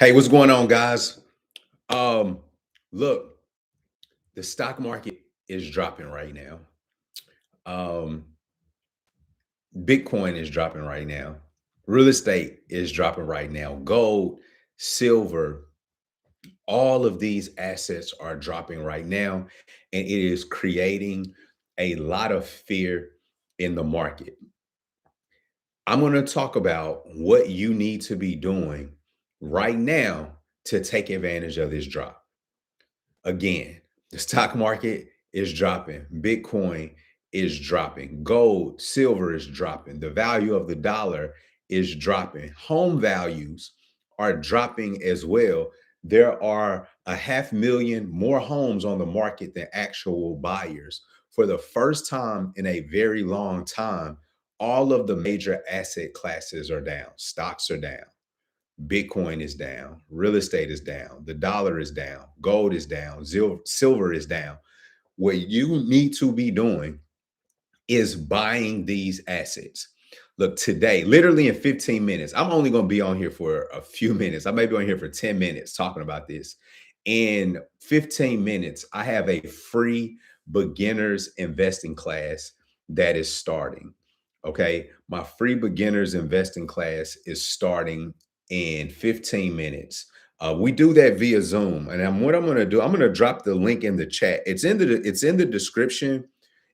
Hey, what's going on, guys? Um, Look, the stock market is dropping right now. Um, Bitcoin is dropping right now. Real estate is dropping right now. Gold, silver, all of these assets are dropping right now, and it is creating a lot of fear in the market. I'm going to talk about what you need to be doing right now to take advantage of this drop. Again, the stock market is dropping. Bitcoin is dropping. Gold, silver is dropping. The value of the dollar is dropping. Home values are dropping as well. There are a half million more homes on the market than actual buyers. For the first time in a very long time, all of the major asset classes are down. Stocks are down. Bitcoin is down, real estate is down, the dollar is down, gold is down, silver is down. What you need to be doing is buying these assets. Look, today, literally in 15 minutes, I'm only going to be on here for a few minutes. I may be on here for 10 minutes talking about this. In 15 minutes, I have a free beginners investing class that is starting. Okay. My free beginners investing class is starting in 15 minutes. We do that via Zoom. And what I'm going to do, I'm going to drop the link in the chat. It's in the description.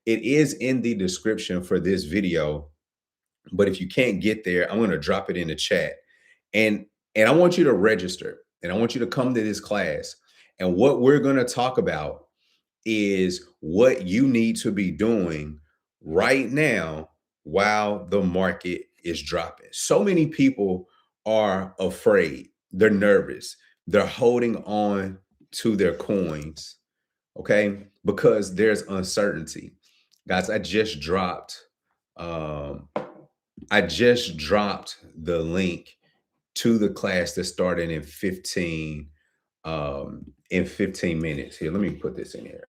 It is in the description for this video, but if you can't get there, I'm going to drop it in the chat. And I want you to register and I want you to come to this class. And what we're going to talk about is what you need to be doing right now while the market is dropping. So many people are afraid. They're nervous. They're holding on to their coins, okay? Because there's uncertainty. Guys, um I just dropped the link to the class that's starting in 15 minutes. Here, let me put this in here.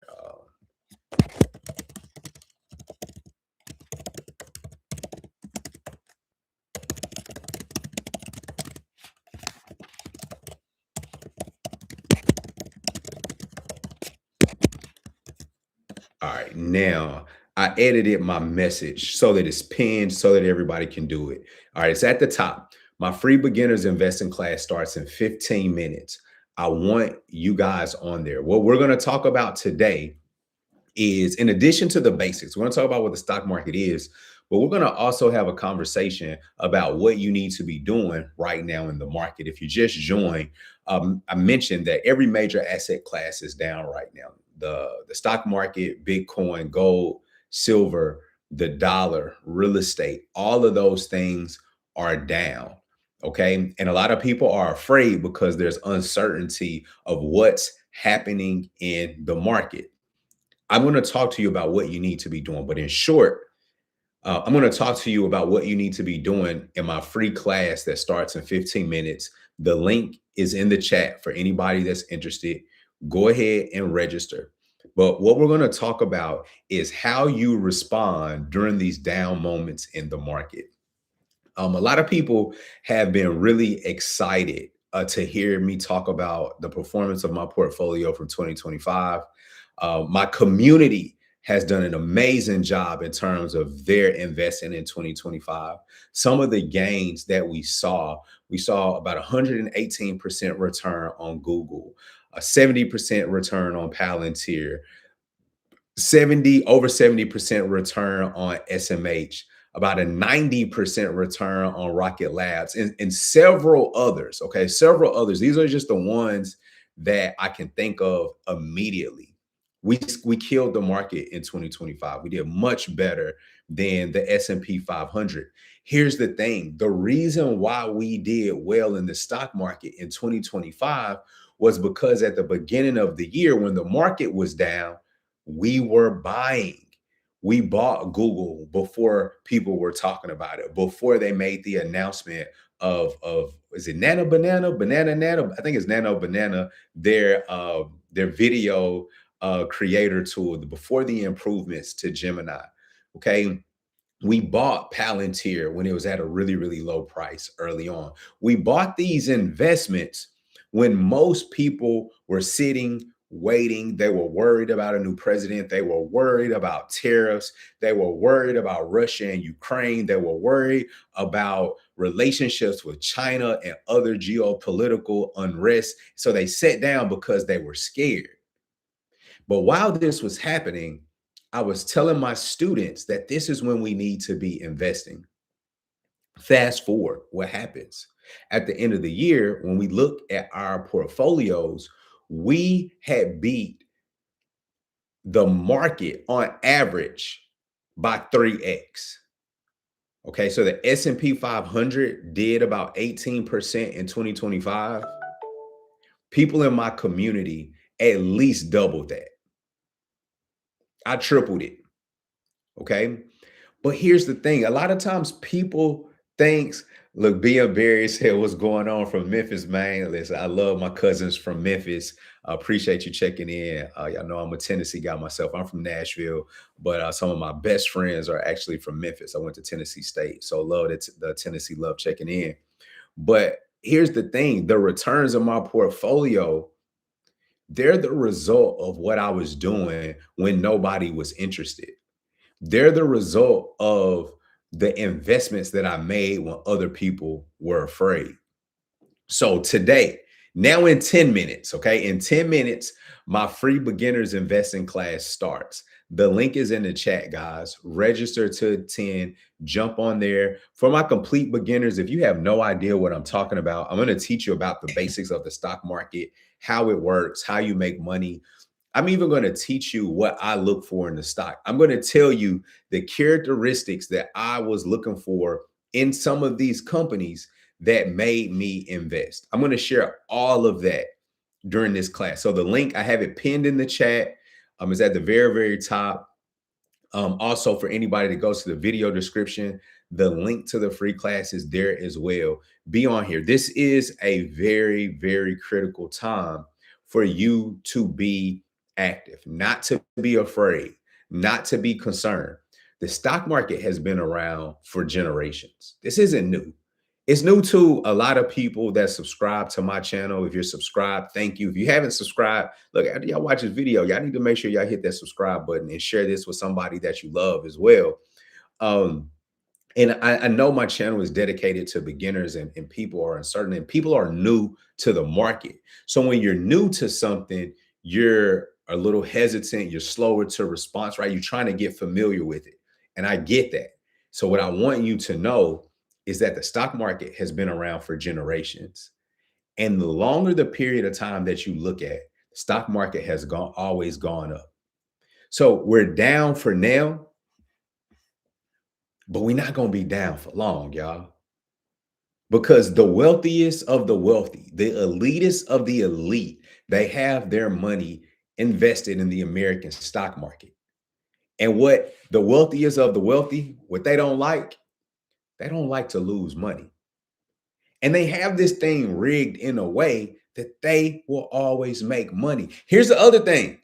All right, now I edited my message so that it's pinned so that everybody can do it. All right, it's at the top. My free beginners investing class starts in 15 minutes. I want you guys on there. What we're going to talk about today is, in addition to the basics, we're going to talk about what the stock market is, but we're going to also have a conversation about what you need to be doing right now in the market. If you just joined, I mentioned that every major asset class is down right now. The stock market, Bitcoin, gold, silver, the dollar, real estate, all of those things are down. Okay. And a lot of people are afraid because there's uncertainty of what's happening in the market. I'm going to talk to you about what you need to be doing. But in short, I'm going to talk to you about what you need to be doing in my free class that starts in 15 minutes. The link is in the chat for anybody that's interested. Go ahead and register. But what we're going to talk about is how you respond during these down moments in the market. A lot of people have been really excited to hear me talk about the performance of my portfolio from 2025. My community has done an amazing job in terms of their investing in 2025. Some of the gains that we saw about 118% return on Google, a 70% return on Palantir, 70% return on SMH, about a 90% return on Rocket Labs, and several others. Okay, several others. These are just the ones that I can think of immediately. We killed the market in 2025. We did much better than the S&P 500. Here's the thing: the reason why we did well in the stock market in 2025 was because at the beginning of the year, when the market was down, we were buying. We bought Google before people were talking about it, before they made the announcement of is it Nano Banana, Banana Nano? I think it's Nano Banana, their video creator tool before the improvements to Gemini. Okay. We bought Palantir when it was at a really, really low price early on. We bought these investments when most people were sitting, waiting. They were worried about a new president. They were worried about tariffs. They were worried about Russia and Ukraine. They were worried about relationships with China and other geopolitical unrest. So they sat down because they were scared. But while this was happening, I was telling my students that this is when we need to be investing. Fast forward, what happens? At the end of the year, when we look at our portfolios, we had beat the market on average by 3x. Okay, so the S&P 500 did about 18% in 2025. People in my community at least doubled that. I tripled it. Okay. But here's the thing. A lot of times people thinks, look, being Barry said what's going on from Memphis, man. Listen, I love my cousins from Memphis. I appreciate you checking in. Y'all know I'm a Tennessee guy myself. I'm from Nashville, but some of my best friends are actually from Memphis. I went to Tennessee State. So love that the Tennessee love checking in. But here's the thing. The returns of my portfolio, they're the result of what I was doing when nobody was interested. They're the result of the investments that I made when other people were afraid. So today, now in 10 minutes, okay, in 10 minutes, my free beginners investing class starts. The link is in the chat, guys. Register to attend, jump on there. For my complete beginners, if you have no idea what I'm talking about, I'm going to teach you about the basics of the stock market, how it works, how you make money. I'm even going to teach you what I look for in the stock. I'm going to tell you the characteristics that I was looking for in some of these companies that made me invest. I'm going to share all of that during this class. So the link, I have it pinned in the chat. Is at the very, very top. Also, for anybody that goes to the video description, the link to the free class is there as well. Be on here. This is a very, very critical time for you to be active, not to be afraid, not to be concerned. The stock market has been around for generations. This isn't new. It's new to a lot of people that subscribe to my channel. If you're subscribed, thank you. If you haven't subscribed, look, after y'all watch this video, y'all need to make sure y'all hit that subscribe button and share this with somebody that you love as well. And I know my channel is dedicated to beginners and people are uncertain and people are new to the market. So when you're new to something, you're a little hesitant, you're slower to response, right? You're trying to get familiar with it. And I get that. So what I want you to know is that the stock market has been around for generations. And the longer the period of time that you look at, the stock market has always gone up. So we're down for now, but we're not going to be down for long, y'all. Because the wealthiest of the wealthy, the elitist of the elite, they have their money invested in the American stock market. And what the wealthiest of the wealthy, what they don't like to lose money. And they have this thing rigged in a way that they will always make money. Here's the other thing.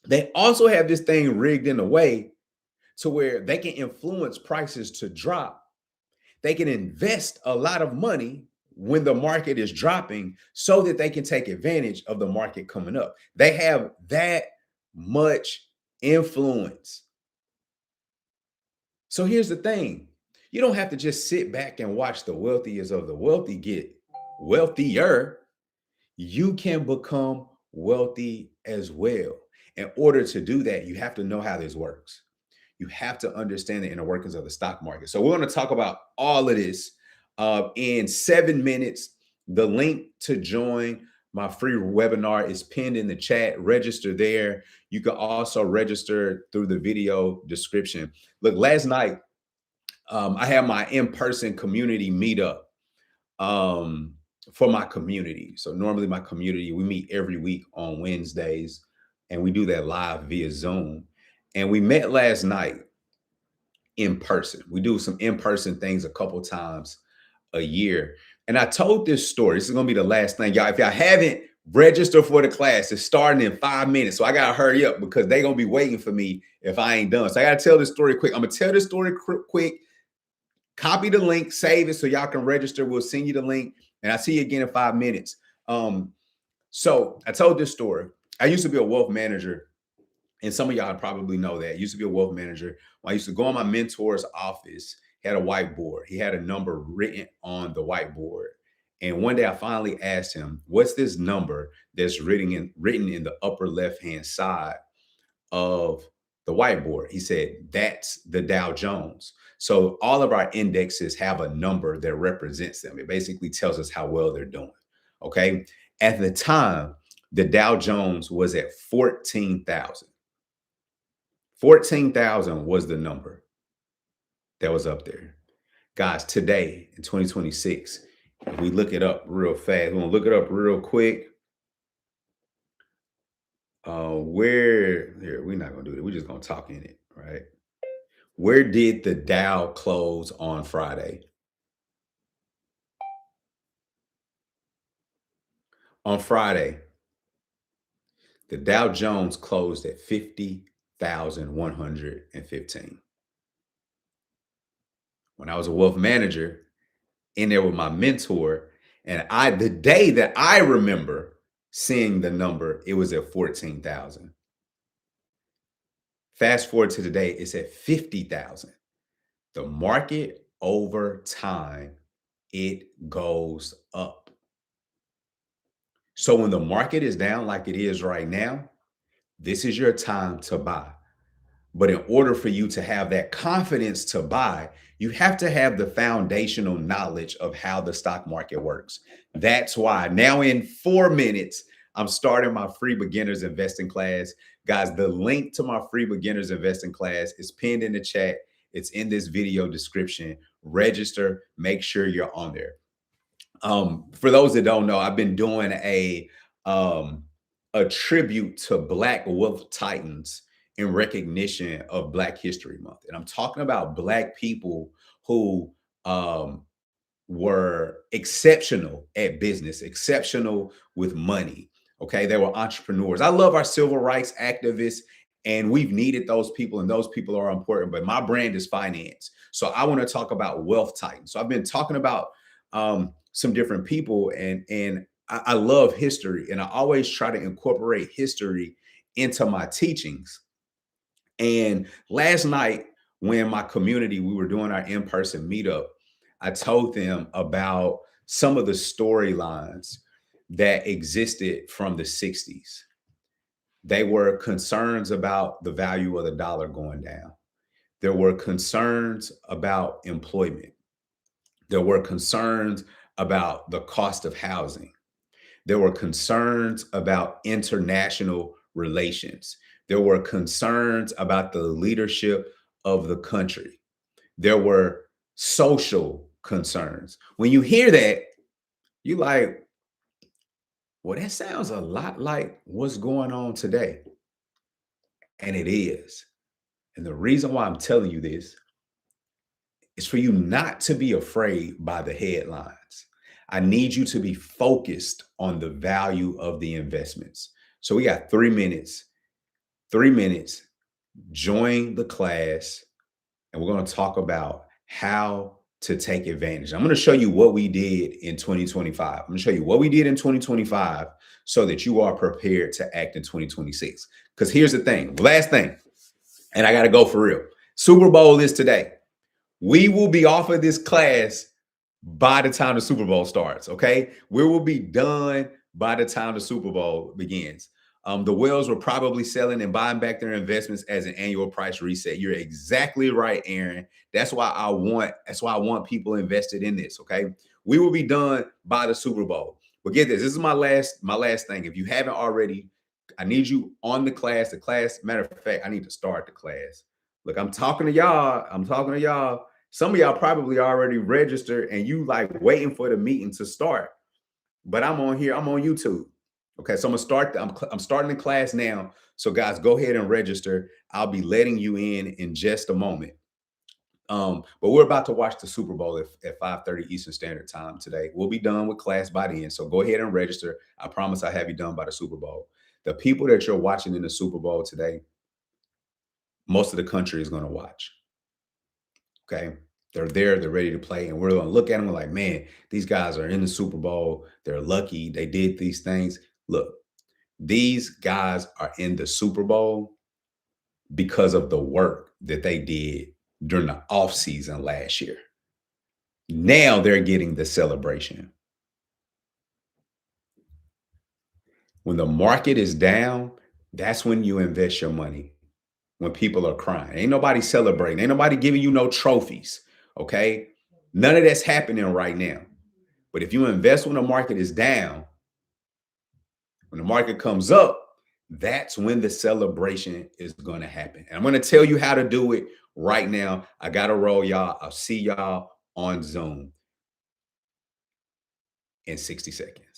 They also have this thing rigged in a way to where they can influence prices to drop. They can invest a lot of money when the market is dropping so that they can take advantage of the market coming up. They have that much influence. So here's the thing. You don't have to just sit back and watch the wealthiest of the wealthy get wealthier. You can become wealthy as well. In order to do that, you have to know how this works. You have to understand the inner workings of the stock market. So we're going to talk about all of this in 7 minutes. The link to join my free webinar is pinned in the chat. Register there. You can also register through the video description. Look, last night, I had my in-person community meetup for my community. So normally my community, we meet every week on Wednesdays, and we do that live via Zoom. And we met last night in person. We do some in-person things a couple times a year. And I told this story. This is going to be the last thing. Y'all, if y'all haven't registered for the class, it's starting in 5 minutes. So I got to hurry up because they're going to be waiting for me if I ain't done. So I got to tell this story quick. I'm going to tell this story quick. Copy the link, save it so y'all can register. We'll send you the link. And I'll see you again in 5 minutes. Um, so I told this story. I used to be a wealth manager, and some of y'all probably know that. I used to be a wealth manager. When I used to go in my mentor's office, he had a whiteboard. He had a number written on the whiteboard. And one day I finally asked him, what's this number that's written in the upper left-hand side of the whiteboard? He said, that's the Dow Jones. So all of our indexes have a number that represents them. It basically tells us how well they're doing. Okay. At the time, the Dow Jones was at 14,000. 14,000 was the number that was up there. Guys, today in 2026, if we look it up real fast, we're going to look it up real quick. Where here, we're not gonna do it. We're just gonna talk in it, right? Where did the Dow close on Friday? On Friday, the Dow Jones closed at 50,115. When I was a wealth manager in there with my mentor, and the day that I remember seeing the number, it was at 14,000. Fast forward to today, it's at 50,000. The market over time, it goes up. So when the market is down like it is right now, this is your time to buy. But in order for you to have that confidence to buy, you have to have the foundational knowledge of how the stock market works. That's why now in 4 minutes, I'm starting my free beginners investing class. Guys, the link to my free beginners investing class is pinned in the chat. It's in this video description. Register, make sure you're on there. For those that don't know, I've been doing um, a tribute to Black wealth titans in recognition of Black History Month, and I'm talking about Black people who um, were exceptional at business, exceptional with money. Okay, they were entrepreneurs. I love our civil rights activists, and we've needed those people, and those people are important. But my brand is finance, so I want to talk about wealth titans. So I've been talking about some different people, and I love history, and I always try to incorporate history into my teachings. And last night, when my community, we were doing our in-person meetup, I told them about some of the storylines that existed from the 60s. They were concerns about the value of the dollar going down. There were concerns about employment. There were concerns about the cost of housing. There were concerns about international relations. There were concerns about the leadership of the country. There were social concerns. When you hear that, you like, well, that sounds a lot like what's going on today. And it is. And the reason why I'm telling you this is for you not to be afraid by the headlines. I need you to be focused on the value of the investments. So we got 3 minutes. 3 minutes. Join the class, and we're going to talk about how to take advantage. I'm going to show you what we did in 2025. I'm going to show you what we did in 2025 so that you are prepared to act in 2026. Because here's the thing, last thing, and I got to go for real. Super Bowl is today. We will be off of this class by the time the Super Bowl starts, okay? We will be done by the time the Super Bowl begins. The whales were probably selling and buying back their investments as an annual price reset. You're exactly right, Aaron. That's why I want people invested in this, okay? We will be done by the Super Bowl. But get this. This is my last thing. If you haven't already, I need you on the class. The class, matter of fact, I need to start the class. Look, I'm talking to y'all. Some of y'all probably already registered and you like waiting for the meeting to start. But I'm on here. I'm on YouTube. Okay, so I'm starting the class now. So guys, go ahead and register. I'll be letting you in just a moment. But we're about to watch the Super Bowl at 5:30 Eastern Standard Time today. We'll be done with class by the end. So go ahead and register. I promise I have you done by the Super Bowl. The people that you're watching in the Super Bowl today, most of the country is going to watch. Okay. They're there, they're ready to play, and we're gonna look at them like, man, these guys are in the Super Bowl. They're lucky they did these things. Look, these guys are in the Super Bowl because of the work that they did during the offseason last year. Now they're getting the celebration. When the market is down, that's when you invest your money. When people are crying, ain't nobody celebrating, ain't nobody giving you no trophies. Okay. None of that's happening right now. But if you invest when the market is down, when the market comes up, that's when the celebration is going to happen. And I'm going to tell you how to do it right now. I got to roll, y'all. I'll see y'all on Zoom in 60 seconds.